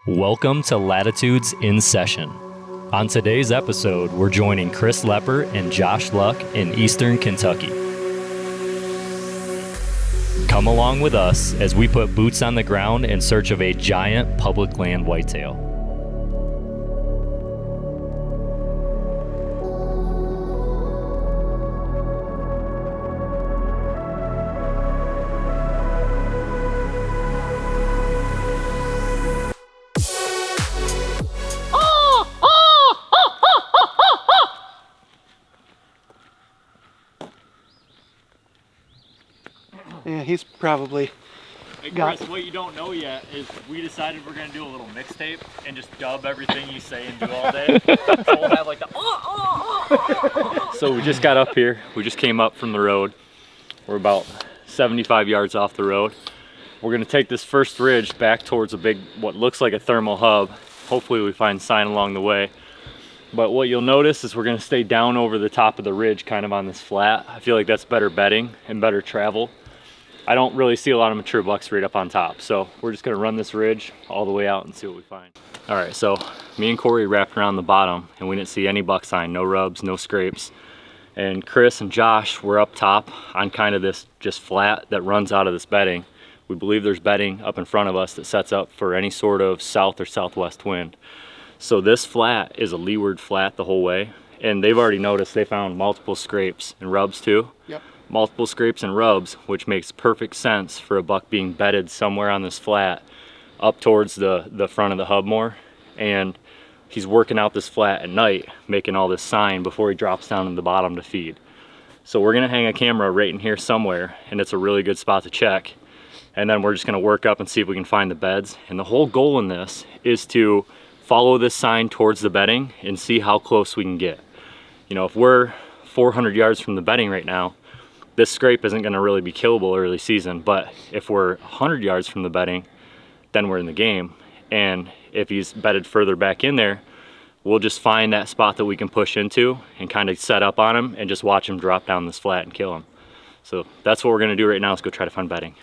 Welcome to Latitudes in Session. On today's episode, we're joining Chris Leppert and Josh Luck in Eastern Kentucky. Come along with us as we put boots on the ground in search of a giant public land whitetail. Yeah, he's probably Hey Chris, what you don't know yet is we decided we're gonna do a little mixtape and just dub everything you say and do all day. So we'll have like the So we just got up here. We just came up from the road. We're about 75 yards off the road. We're gonna take this first ridge back towards a big, what looks like a thermal hub. Hopefully we find sign along the way. But what you'll notice is we're gonna stay down over the top of the ridge, kind of on this flat. I feel like that's better bedding and better travel. I don't really see a lot of mature bucks right up on top. So we're just gonna run this ridge all the way out and see what we find. All right, so me and Corey wrapped around the bottom and we didn't see any buck sign, no rubs, no scrapes. And Chris and Josh were up top on kind of this just flat that runs out of this bedding. We believe there's bedding up in front of us that sets up for any sort of south or southwest wind. So this flat is a leeward flat the whole way. And they've already noticed they found multiple scrapes and rubs too. Yep. Multiple scrapes and rubs, which makes perfect sense for a buck being bedded somewhere on this flat up towards the front of the hub more. And he's working out this flat at night, making all this sign before he drops down in the bottom to feed. So we're gonna hang a camera right in here somewhere, and it's a really good spot to check. And then we're just gonna work up and see if we can find the beds. And the whole goal in this is to follow this sign towards the bedding and see how close we can get. You know, if we're 400 yards from the bedding right now, this scrape isn't gonna really be killable early season, but if we're 100 yards from the bedding, then we're in the game. And if he's bedded further back in there, we'll just find that spot that we can push into and kind of set up on him and just watch him drop down this flat and kill him. So that's what we're gonna do right now, is go try to find bedding.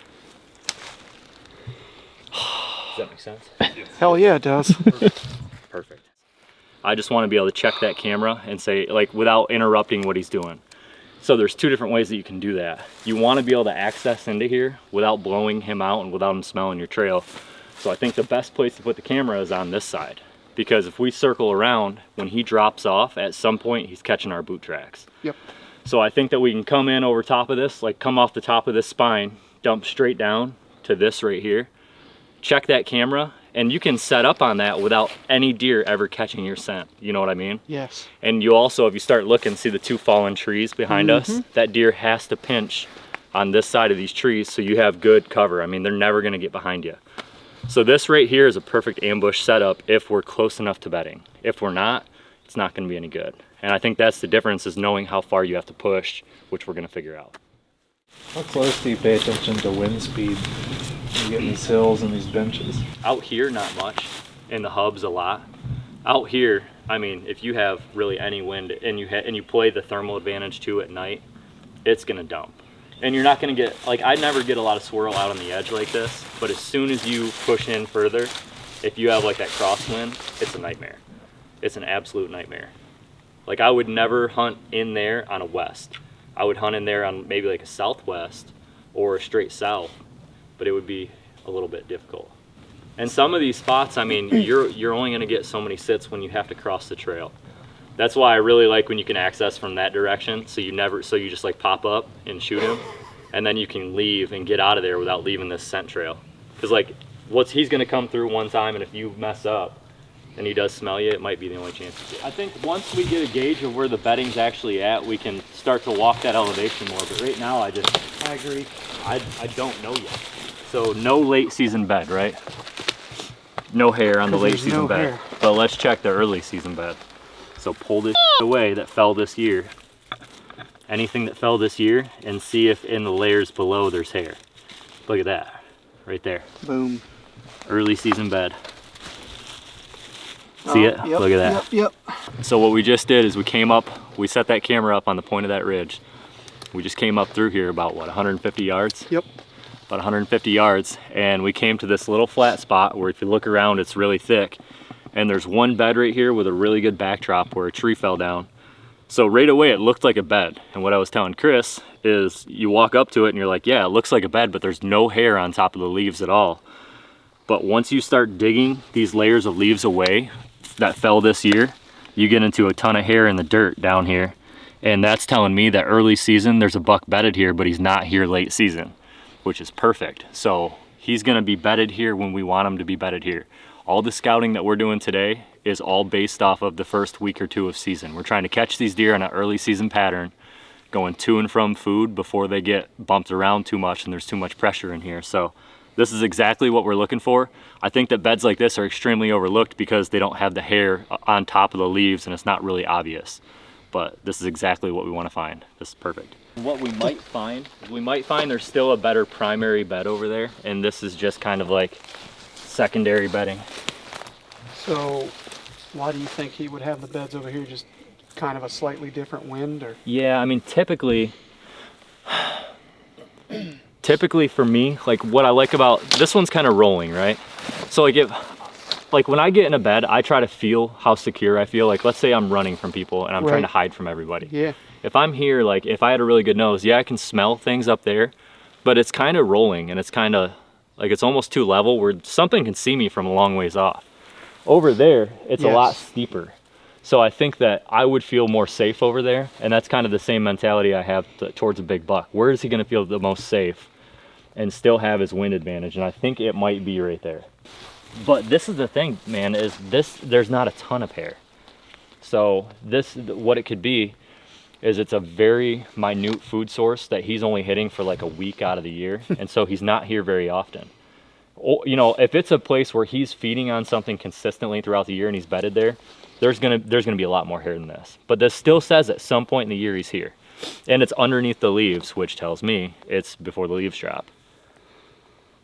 Does that make sense? hell yeah, it does. Perfect. I just wanna be able to check that camera and say, like, without interrupting what he's doing. So there's two different ways that you can do that. You want to be able to access into here without blowing him out and without him smelling your trail. So I think the best place to put the camera is on this side, because if we circle around, when he drops off, at some point he's catching our boot tracks. Yep. So I think that we can come in over top of this, like come off the top of this spine, dump straight down to this right here, check that camera, and you can set up on that without any deer ever catching your scent. You know what I mean? Yes. And you also, if you start looking, see the two fallen trees behind us? That deer has to pinch on this side of these trees so you have good cover. I mean, they're never gonna get behind you. So this right here is a perfect ambush setup if we're close enough to bedding. If we're not, it's not gonna be any good. And I think that's the difference, is knowing how far you have to push, which we're gonna figure out. How close do you pay attention to wind speed? You get these hills and these benches. Out here, not much. In the hubs, a lot. Out here, I mean, if you have really any wind and you play the thermal advantage too at night, it's gonna dump. And you're not gonna get, like, I never get a lot of swirl out on the edge like this, but as soon as you push in further, if you have like that crosswind, it's a nightmare. It's an absolute nightmare. Like, I would never hunt in there on a west. I would hunt in there on maybe like a southwest or a straight south, but it would be a little bit difficult. And some of these spots, I mean, you're only gonna get so many sits when you have to cross the trail. That's why I really like when you can access from that direction, so you just like pop up and shoot him, and then you can leave and get out of there without leaving this scent trail. Because like, he's gonna come through one time, and if you mess up and he does smell you, it might be the only chance you get. I think once we get a gauge of where the bedding's actually at, we can start to walk that elevation more, but right now I agree. I don't know yet. So no late season bed, right? No hair on the late season bed. But let's check the early season bed. So pull this away that fell this year. Anything that fell this year, and see if in the layers below there's hair. Look at that, right there. Boom. Early season bed. See it? Yep, look at that. Yep. So what we just did is we set that camera up on the point of that ridge. We just came up through here about, what, 150 yards? Yep. about 150 yards, and we came to this little flat spot where if you look around, it's really thick. And there's one bed right here with a really good backdrop where a tree fell down. So right away, it looked like a bed. And what I was telling Chris is you walk up to it and you're like, yeah, it looks like a bed, but there's no hair on top of the leaves at all. But once you start digging these layers of leaves away that fell this year, you get into a ton of hair in the dirt down here. And that's telling me that early season, there's a buck bedded here, but he's not here late season, which is perfect. So he's gonna be bedded here when we want him to be bedded here. All the scouting that we're doing today is all based off of the first week or two of season. We're trying to catch these deer on an early season pattern, going to and from food before they get bumped around too much and there's too much pressure in here. So this is exactly what we're looking for. I think that beds like this are extremely overlooked because they don't have the hair on top of the leaves and it's not really obvious. But this is exactly what we want to find. This is perfect. What we might find there's still a better primary bed over there, and this is just kind of like secondary bedding. So why do you think he would have the beds over here, just kind of a slightly different wind? Or Yeah, I mean, typically for me, like what I like about this one's kind of rolling, right? So like when I get in a bed, I try to feel how secure I feel. Like let's say I'm running from people and I'm trying to hide from everybody. Yeah. If I'm here, like if I had a really good nose, yeah, I can smell things up there, but it's kind of rolling and it's kind of like it's almost too level where something can see me from a long ways off. Over there, it's a lot steeper. So I think that I would feel more safe over there, and that's kind of the same mentality I have towards a big buck. Where is he going to feel the most safe and still have his wind advantage? And I think it might be right there. But this is the thing, man, is there's not a ton of hair. So what it could be is it's a very minute food source that he's only hitting for like a week out of the year. And so he's not here very often. You know, if it's a place where he's feeding on something consistently throughout the year and he's bedded there, there's gonna be a lot more hair than this. But this still says at some point in the year he's here. And it's underneath the leaves, which tells me it's before the leaves drop.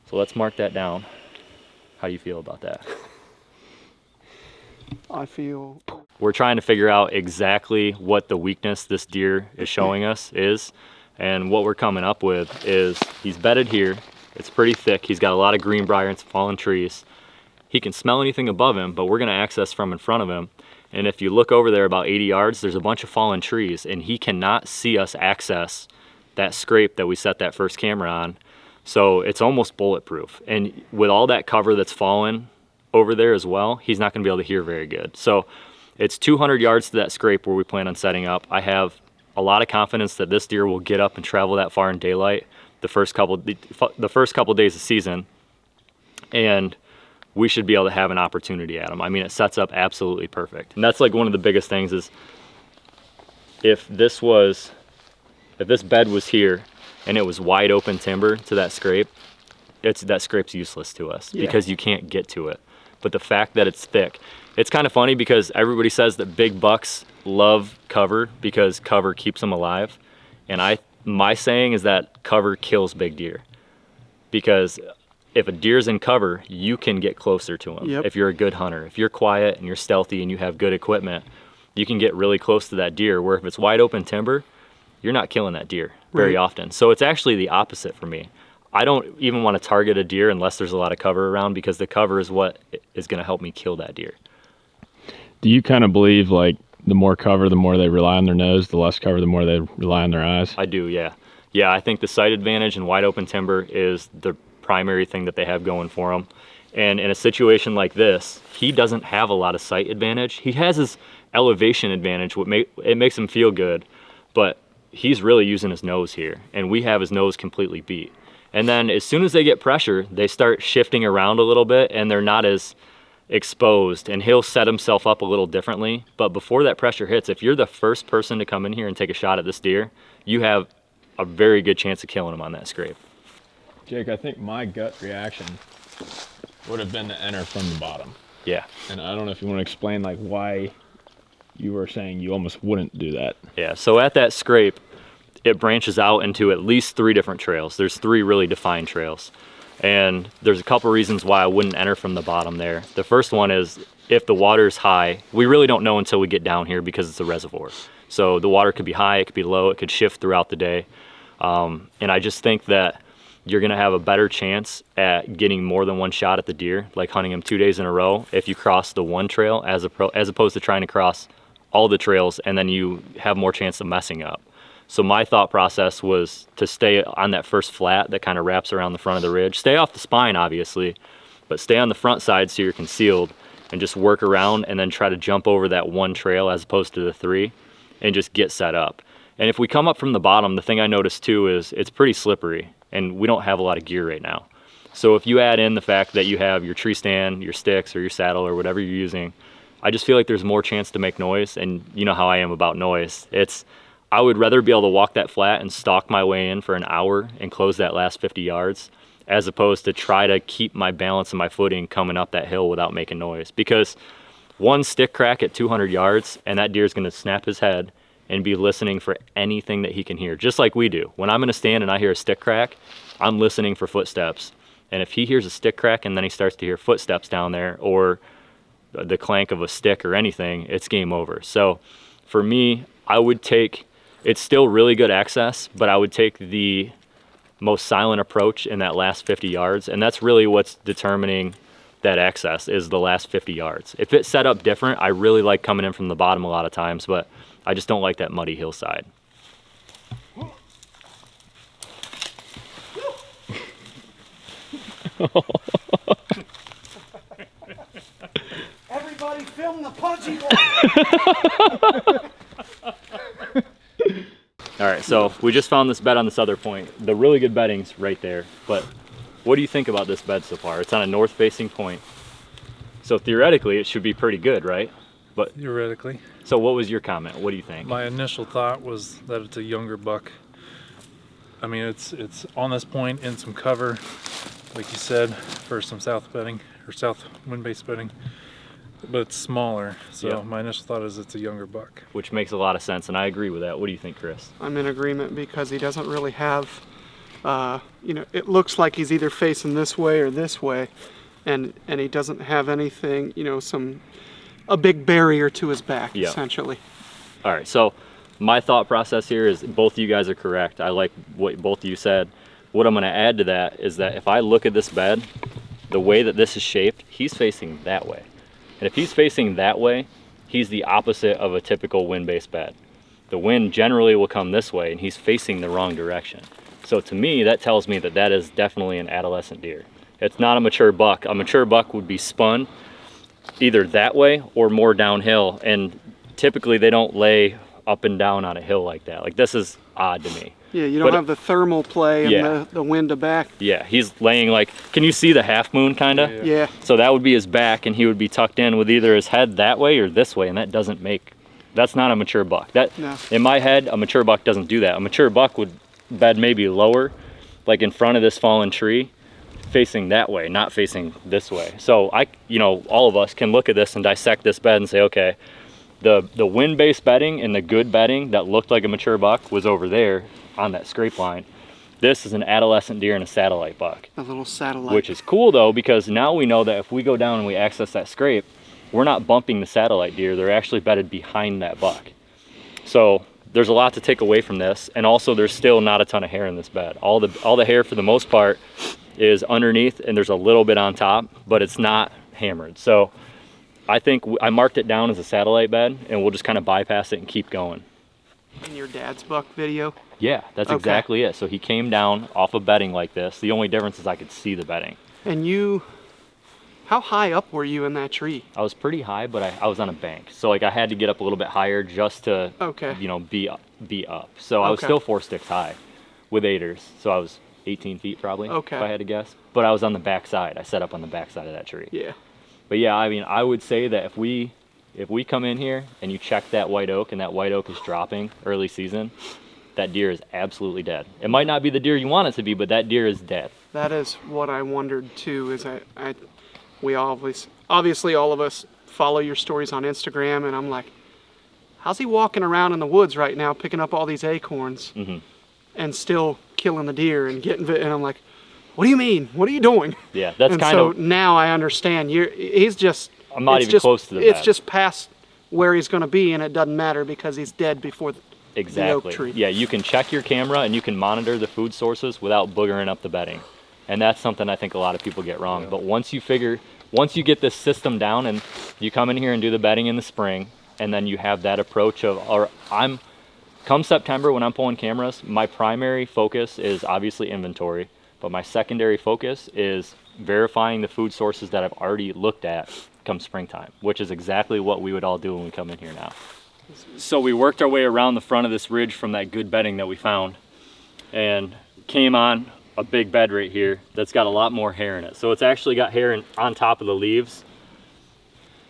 So let's mark that down. How do you feel about that? I feel... We're trying to figure out exactly what the weakness this deer is showing us is. And what we're coming up with is he's bedded here. It's pretty thick. He's got a lot of greenbrier and some fallen trees. He can smell anything above him, but we're gonna access from in front of him. And if you look over there about 80 yards, there's a bunch of fallen trees and he cannot see us access that scrape that we set that first camera on. So it's almost bulletproof. And with all that cover that's fallen over there as well, he's not gonna be able to hear very good. So it's 200 yards to that scrape where we plan on setting up. I have a lot of confidence that this deer will get up and travel that far in daylight the first couple days of season, and we should be able to have an opportunity at him. I mean, it sets up absolutely perfect. And that's like one of the biggest things is if this bed was here and it was wide open timber to that scrape, that scrape's useless to us because you can't get to it. But the fact that it's thick, it's kind of funny because everybody says that big bucks love cover because cover keeps them alive. And my saying is that cover kills big deer, because if a deer's in cover, you can get closer to him. If you're a good hunter, if you're quiet and you're stealthy and you have good equipment, you can get really close to that deer, where if it's wide open timber, you're not killing that deer very often. So it's actually the opposite for me. I don't even want to target a deer unless there's a lot of cover around, because the cover is what is going to help me kill that deer. Do you kind of believe like the more cover, the more they rely on their nose, the less cover, the more they rely on their eyes? I do, yeah. Yeah, I think the sight advantage in wide open timber is the primary thing that they have going for them. And in a situation like this, he doesn't have a lot of sight advantage. He has his elevation advantage, it makes him feel good, but he's really using his nose here, and we have his nose completely beat. And then as soon as they get pressure, they start shifting around a little bit and they're not as exposed, and he'll set himself up a little differently. But before that pressure hits, if you're the first person to come in here and take a shot at this deer, you have a very good chance of killing him on that scrape. Jake, I think my gut reaction would have been to enter from the bottom. Yeah. And I don't know if you want to explain like why you were saying you almost wouldn't do that. Yeah, so at that scrape, it branches out into at least 3 different trails. There's 3 really defined trails. And there's a couple reasons why I wouldn't enter from the bottom there. The first one is if the water's high, we really don't know until we get down here because it's a reservoir. So the water could be high, it could be low, it could shift throughout the day. And I just think that you're going to have a better chance at getting more than one shot at the deer, like hunting them 2 days in a row, if you cross the one trail as opposed to trying to cross all the trails, and then you have more chance of messing up. So my thought process was to stay on that first flat that kind of wraps around the front of the ridge. Stay off the spine, obviously, but stay on the front side so you're concealed, and just work around and then try to jump over that one trail as opposed to the 3 and just get set up. And if we come up from the bottom, the thing I noticed too is it's pretty slippery and we don't have a lot of gear right now. So if you add in the fact that you have your tree stand, your sticks, or your saddle, or whatever you're using, I just feel like there's more chance to make noise. And you know how I am about noise. I would rather be able to walk that flat and stalk my way in for an hour and close that last 50 yards as opposed to try to keep my balance and my footing coming up that hill without making noise. Because one stick crack at 200 yards and that deer's gonna snap his head and be listening for anything that he can hear, just like we do. When I'm gonna stand and I hear a stick crack, I'm listening for footsteps. And if he hears a stick crack and then he starts to hear footsteps down there or the clank of a stick or anything, it's game over. So for me, I would take, it's still really good access, but I would take the most silent approach in that last 50 yards. And that's really what's determining that access, is the last 50 yards. If it's set up different, I really like coming in from the bottom a lot of times, but I just don't like that muddy hillside. Everybody film the punchy boy. All right, so we just found this bed on this other point. The really good bedding's right there, but what do you think about this bed so far? It's on a north-facing point. So theoretically, it should be pretty good, right? But Theoretically. so what was your comment? What do you think? My initial thought was that it's a younger buck. I mean, it's on this point in some cover, like you said, for some south bedding or south wind-based bedding, but it's smaller. So Yeah. my initial thought is it's a younger buck. Which makes a lot of sense, and I agree with that. What do you think, Chris? I'm in agreement because he doesn't really have, it looks like he's either facing this way or this way, and he doesn't have anything, a big barrier to his back, Yeah. essentially. All right, so my thought process here is both of you guys are correct. I like what both of you said. What I'm going to add to that is that if I look at this bed, the way that this is shaped, he's facing that way. And if he's facing that way, he's the opposite of a typical wind-based bed. The wind generally will come this way, and he's facing the wrong direction. So to me, that tells me that that is definitely an adolescent deer. It's not a mature buck. A mature buck would be spun either that way or more downhill, and typically they don't lay up and down on a hill like that. Like, this is odd to me. Yeah, you don't have the thermal play and Yeah. the wind to back. Yeah, he's laying like, can you see the half moon kind of? Yeah. So that would be his back, and he would be tucked in with either his head that way or this way, and that doesn't make, that's not a mature buck. That, No. in my head, a mature buck doesn't do that. A mature buck would bed maybe lower, like in front of this fallen tree, facing that way, not facing this way. So all of us can look at this and dissect this bed and say, okay, the wind-based bedding and the good bedding that looked like a mature buck was over there on that scrape line. This is an adolescent deer and a satellite buck. A little satellite. Which is cool though, because now we know that if we go down and we access that scrape, we're not bumping the satellite deer. They're actually bedded behind that buck. So there's a lot to take away from this, and also there's still not a ton of hair in this bed. All the hair for the most part is underneath, and there's a little bit on top, but it's not hammered. So I think I marked it down as a satellite bed, and we'll just kind of bypass it and keep going. In your dad's buck video? Yeah, that's Okay. exactly it. So he came down off of bedding like this. The only difference is I could see the bedding. And how high up were you in that tree? I was pretty high, but I was on a bank. So like I had to get up a little bit higher just to, Okay. be up. So I was Okay. still 4 sticks high with aiders. So I was 18 feet probably, Okay. if I had to guess. But I was on the back side. I set up on the back side of that tree. Yeah. But yeah, I mean, I would say that if we come in here and you check that white oak and that white oak is dropping early season, that deer is absolutely dead. It might not be the deer you want it to be, but that deer is dead. That is what I wondered too, is we obviously all of us follow your stories on Instagram, and I'm like, how's he walking around in the woods right now picking up all these acorns and still killing the deer and getting and I'm like, what do you mean? What are you doing? Yeah, that's and kind so of, now I understand. I'm not it's even just- close to the It's bed. just past where he's going to be, and it doesn't matter because he's dead before Exactly. tree. Yeah, you can check your camera and you can monitor the food sources without boogering up the bedding. And that's something I think a lot of people get wrong. But once you get this system down and you come in here and do the bedding in the spring, and then you have that approach of, come September when I'm pulling cameras, my primary focus is obviously inventory, but my secondary focus is verifying the food sources that I've already looked at come springtime, which is exactly what we would all do when we come in here now. So we worked our way around the front of this ridge from that good bedding that we found and came on a big bed right here that's got a lot more hair in it. So it's actually got hair on top of the leaves,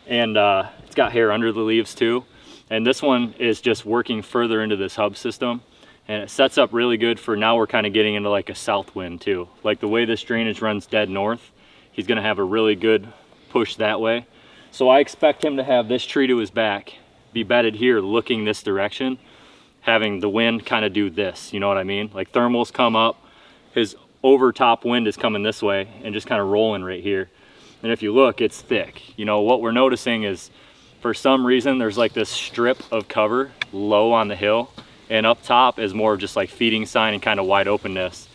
and it's got hair under the leaves too. And this one is just working further into this hub system, and it sets up really good for now. We're kind of getting into like a south wind too. Like the way this drainage runs dead north, he's gonna have a really good push that way. So I expect him to have this tree to his back, be bedded here looking this direction, having the wind kind of do this, you know what I mean? Like thermals come up, his over top wind is coming this way and just kind of rolling right here. And if you look, it's thick. You know, what we're noticing is for some reason there's like this strip of cover low on the hill, and up top is more of just like feeding sign and kind of wide openness.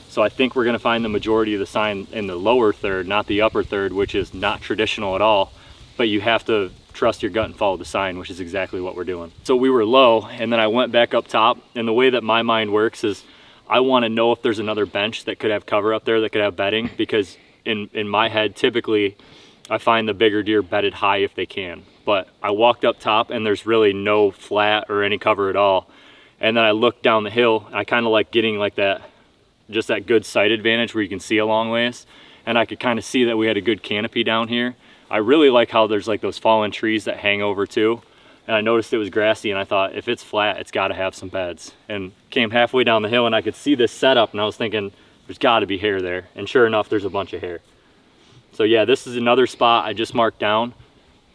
So I think we're gonna find the majority of the sign in the lower third, not the upper third, which is not traditional at all, but you have to trust your gut and follow the sign, which is exactly what we're doing. So we were low, and then I went back up top, and the way that my mind works is I want to know if there's another bench that could have cover up there that could have bedding, because in my head, typically I find the bigger deer bedded high if they can. But I walked up top and there's really no flat or any cover at all. And then I looked down the hill, and I kind of like getting like that, just that good sight advantage where you can see a long ways. And I could kind of see that we had a good canopy down here. I really like how there's like those fallen trees that hang over too. And I noticed it was grassy, and I thought if it's flat, it's gotta have some beds. And came halfway down the hill and I could see this setup, and I was thinking there's gotta be hair there. And sure enough, there's a bunch of hair. So yeah, this is another spot I just marked down.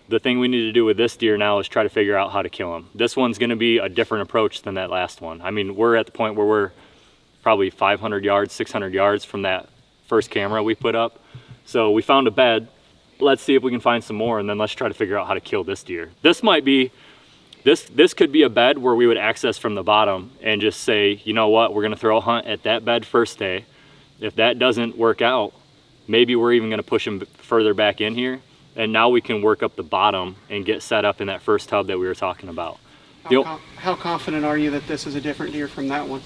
The thing we need to do with this deer now is try to figure out how to kill him. This one's gonna be a different approach than that last one. I mean, we're at the point where we're probably 500 yards, 600 yards from that first camera we put up. So we found a bed. Let's see if we can find some more, and then let's try to figure out how to kill this deer. This might be, this could be a bed where we would access from the bottom and just say, you know what, we're gonna throw a hunt at that bed first day. If that doesn't work out, maybe we're even gonna push him further back in here, and now we can work up the bottom and get set up in that first hub that we were talking about. How confident are you that this is a different deer from that one?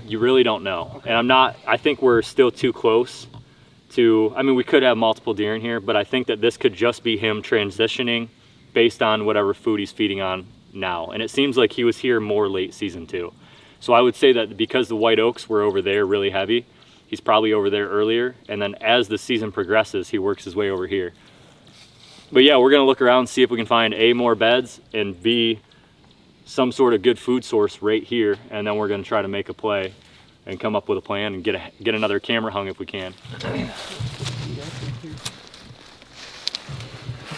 You really don't know. Okay. And I think we're still too close to, I mean, we could have multiple deer in here, but I think that this could just be him transitioning based on whatever food he's feeding on now. And it seems like he was here more late season too. So I would say that because the white oaks were over there really heavy, he's probably over there earlier. And then as the season progresses, he works his way over here. But yeah, we're gonna look around and see if we can find A, more beds, and B, some sort of good food source right here. And then we're gonna try to make a play and come up with a plan and get another camera hung if we can. What the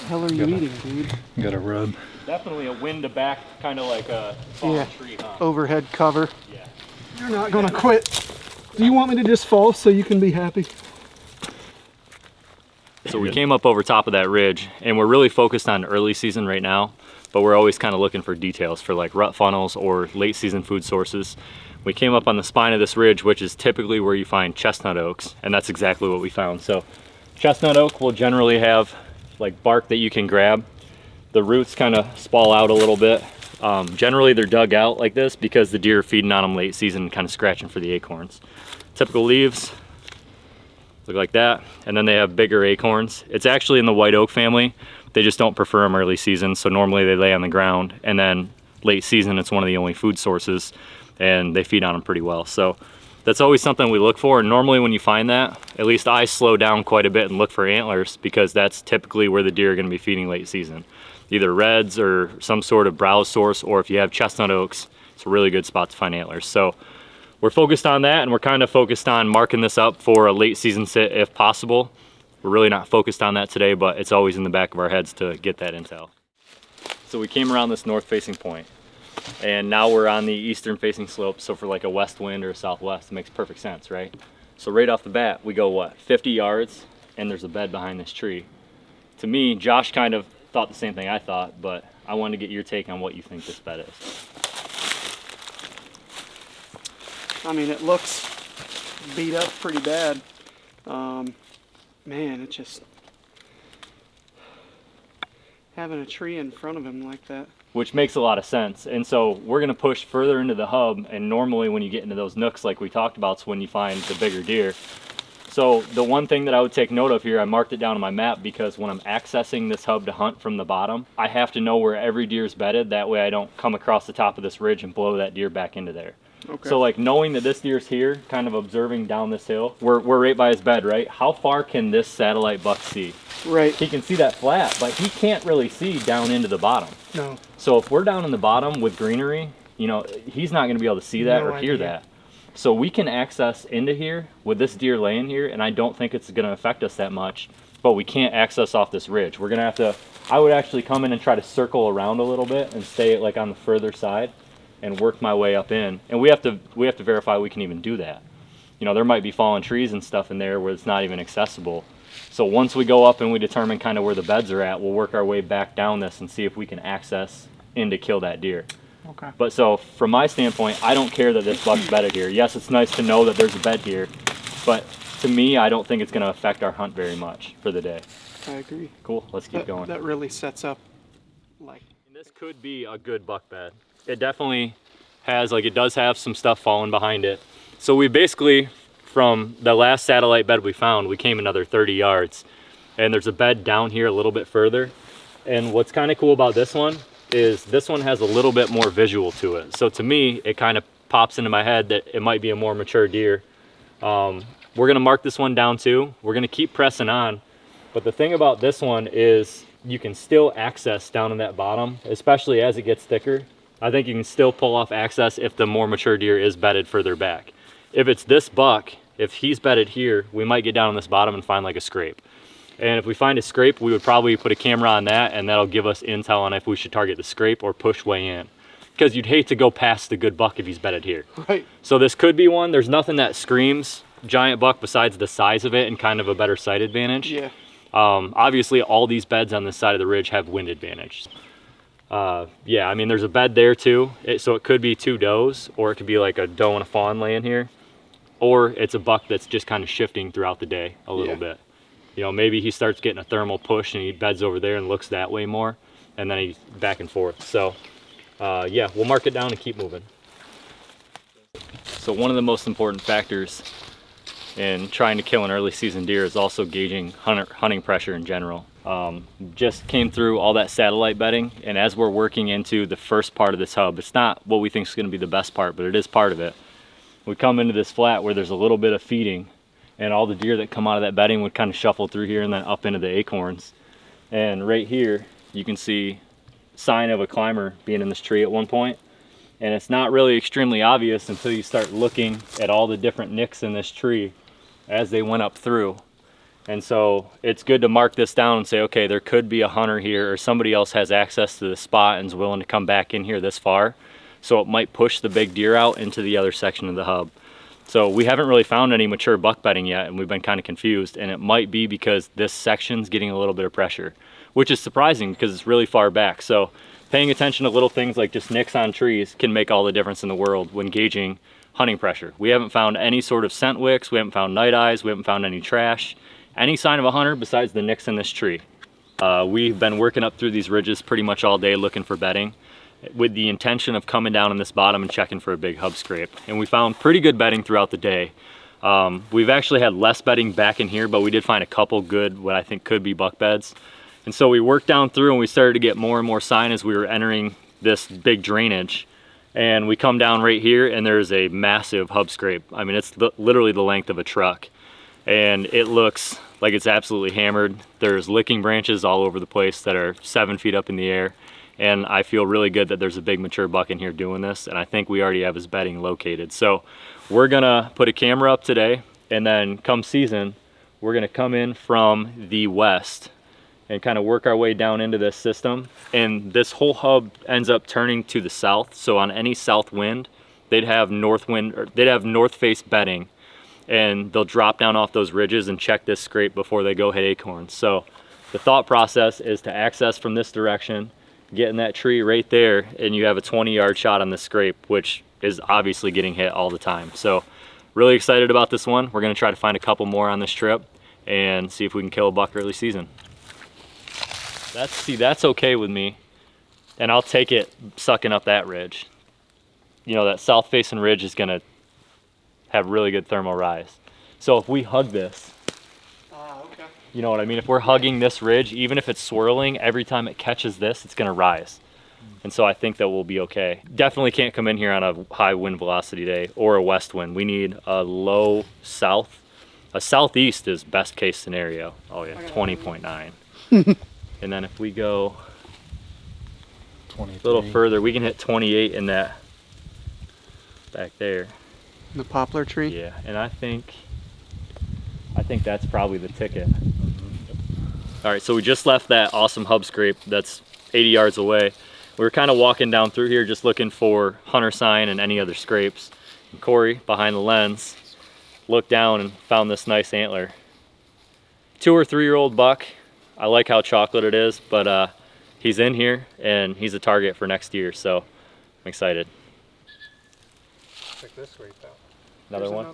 hell are you eating, dude? Got a rub. Definitely a wind to back, kind of like a fallen tree, huh? Overhead cover. Yeah. You're not gonna quit. Do you want me to just fall so you can be happy? So we came up over top of that ridge, and we're really focused on early season right now, but we're always kind of looking for details for like rut funnels or late season food sources. We came up on the spine of this ridge, which is typically where you find chestnut oaks, and that's exactly what we found. So chestnut oak will generally have like bark that you can grab. The roots kind of spall out a little bit. Generally they're dug out like this because the deer are feeding on them late season, kind of scratching for the acorns. Typical leaves look like that, and then they have bigger acorns. It's actually in the white oak family. They just don't prefer them early season, so normally they lay on the ground, and then late season it's one of the only food sources, and they feed on them pretty well. So that's always something we look for, and normally when you find that, at least I slow down quite a bit and look for antlers, because that's typically where the deer are gonna be feeding late season. Either reds or some sort of browse source, or if you have chestnut oaks, it's a really good spot to find antlers. So we're focused on that, and we're kind of focused on marking this up for a late season sit if possible. We're really not focused on that today, but it's always in the back of our heads to get that intel. So we came around this north facing point, and now we're on the eastern facing slope. So for like a west wind or a southwest, it makes perfect sense, right? So right off the bat, we go what, 50 yards, and there's a bed behind this tree. To me, Josh kind of thought the same thing I thought, but I wanted to get your take on what you think this bed is. I mean, it looks beat up pretty bad. Man, it just, having a tree in front of him like that. Which makes a lot of sense. And so we're gonna push further into the hub, and normally when you get into those nooks like we talked about, it's when you find the bigger deer. So the one thing that I would take note of here, I marked it down on my map because when I'm accessing this hub to hunt from the bottom, I have to know where every deer is bedded. That way I don't come across the top of this ridge and blow that deer back into there. Okay. So like knowing that this deer's here, kind of observing down this hill, we're right by his bed, right? How far can this satellite buck see? Right. He can see that flat, but he can't really see down into the bottom. No. So if we're down in the bottom with greenery, you know, he's not gonna be able to see that No or hear idea. that. So we can access into here with this deer laying here, and I don't think it's gonna affect us that much, but we can't access off this ridge. We're gonna have to, I would actually come in and try to circle around a little bit and stay like on the further side and work my way up in. And we have to verify we can even do that. You know, there might be fallen trees and stuff in there where it's not even accessible. So once we go up and we determine kind of where the beds are at, we'll work our way back down this and see if we can access in to kill that deer. Okay. But so from my standpoint, I don't care that this buck's bedded here. Yes, it's nice to know that there's a bed here, but to me, I don't think it's gonna affect our hunt very much for the day. I agree. Cool, let's keep going. That really sets up, like, And this could be a good buck bed. It definitely has, like, it does have some stuff falling behind it. So we basically, from the last satellite bed we found, we came another 30 yards. And there's a bed down here a little bit further. And what's kind of cool about this one is this one has a little bit more visual to it. So to me, it kind of pops into my head that it might be a more mature deer. We're gonna mark this one down too. We're gonna keep pressing on. But the thing about this one is you can still access down in that bottom, especially as it gets thicker. I think you can still pull off access if the more mature deer is bedded further back. If it's this buck, if he's bedded here, we might get down on this bottom and find like a scrape. And if we find a scrape, we would probably put a camera on that, and that'll give us intel on if we should target the scrape or push way in. Because you'd hate to go past the good buck if he's bedded here. right. So this could be one. There's nothing that screams giant buck besides the size of it and kind of a better sight advantage. Yeah. Obviously, all these beds on this side of the ridge have wind advantage. Yeah, I mean, there's a bed there too. So it could be two does, or it could be like a doe and a fawn laying here. Or it's a buck that's just kind of shifting throughout the day a little bit. You know, maybe he starts getting a thermal push and he beds over there and looks that way more, and then he's back and forth. So yeah, we'll mark it down and keep moving. So one of the most important factors in trying to kill an early season deer is also gauging hunting pressure in general. Just came through all that satellite bedding, and as we're working into the first part of this hub, it's not what we think is going to be the best part, but it is part of it. We come into this flat where there's a little bit of feeding, and all the deer that come out of that bedding would kind of shuffle through here and then up into the acorns. And right here, you can see sign of a climber being in this tree at one point. And it's not really extremely obvious until you start looking at all the different nicks in this tree as they went up through. And so it's good to mark this down and say, okay, there could be a hunter here, or somebody else has access to the spot and is willing to come back in here this far. So it might push the big deer out into the other section of the hub. So we haven't really found any mature buck bedding yet, and we've been kind of confused, and it might be because this section's getting a little bit of pressure, which is surprising because it's really far back. So paying attention to little things like just nicks on trees can make all the difference in the world when gauging hunting pressure. We haven't found any sort of scent wicks, we haven't found night eyes, we haven't found any trash, any sign of a hunter besides the nicks in this tree. We've been working up through these ridges pretty much all day looking for bedding, with the intention of coming down in this bottom and checking for a big hub scrape. And we found pretty good bedding throughout the day. We've actually had less bedding back in here, but we did find a couple good, what I think could be buck beds. And so we worked down through and we started to get more and more sign as we were entering this big drainage. And we come down right here and there's a massive hub scrape. I mean, it's literally the length of a truck. And it looks like it's absolutely hammered. There's licking branches all over the place that are 7 feet up in the air. And I feel really good that there's a big mature buck in here doing this, and I think we already have his bedding located. So we're gonna put a camera up today, and then come season, we're gonna come in from the west and kind of work our way down into this system. And this whole hub ends up turning to the south. So on any south wind, they'd have north wind, or they'd have north face bedding, and they'll drop down off those ridges and check this scrape before they go hit acorns. So the thought process is to access from this direction, get in that tree right there, and you have a 20-yard shot on the scrape, which is obviously getting hit all the time. So really excited about this one. We're gonna try to find a couple more on this trip and see if we can kill a buck early season. That's okay with me. And I'll take it sucking up that ridge. You know, that south facing ridge is gonna have really good thermal rise. So if we hug this, Okay. you know what I mean? If we're hugging this ridge, even if it's swirling, every time it catches this, it's gonna rise. And so I think that we'll be okay. Definitely can't come in here on a high wind velocity day or a west wind. We need a low south. A southeast is best case scenario. Oh yeah, 20.9. And then if we go a little further, we can hit 28 in that back there. The poplar tree? Yeah, and I think that's probably the ticket. All right, so we just left that awesome hub scrape that's 80 yards away. We were kind of walking down through here just looking for hunter sign and any other scrapes. And Corey, behind the lens, looked down and found this nice antler. 2 or 3 year old buck. I like how chocolate it is, but he's in here and he's a target for next year, so I'm excited. Check this scrape out. Another one?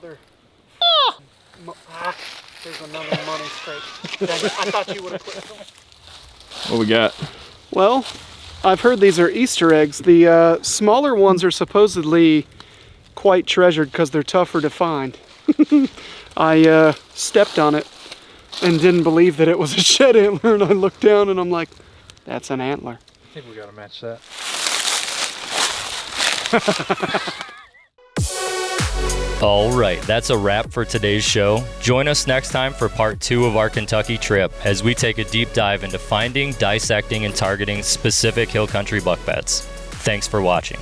There's another money scrape. Dang it, I thought you would have put it. What we got? Well, I've heard these are Easter eggs. The smaller ones are supposedly quite treasured because they're tougher to find. I stepped on it and didn't believe that it was a shed antler, and I looked down and I'm like, that's an antler. I think we gotta match that. All right, that's a wrap for today's show. Join us next time for part 2 of our Kentucky trip as we take a deep dive into finding, dissecting, and targeting specific hill country buck beds. Thanks for watching.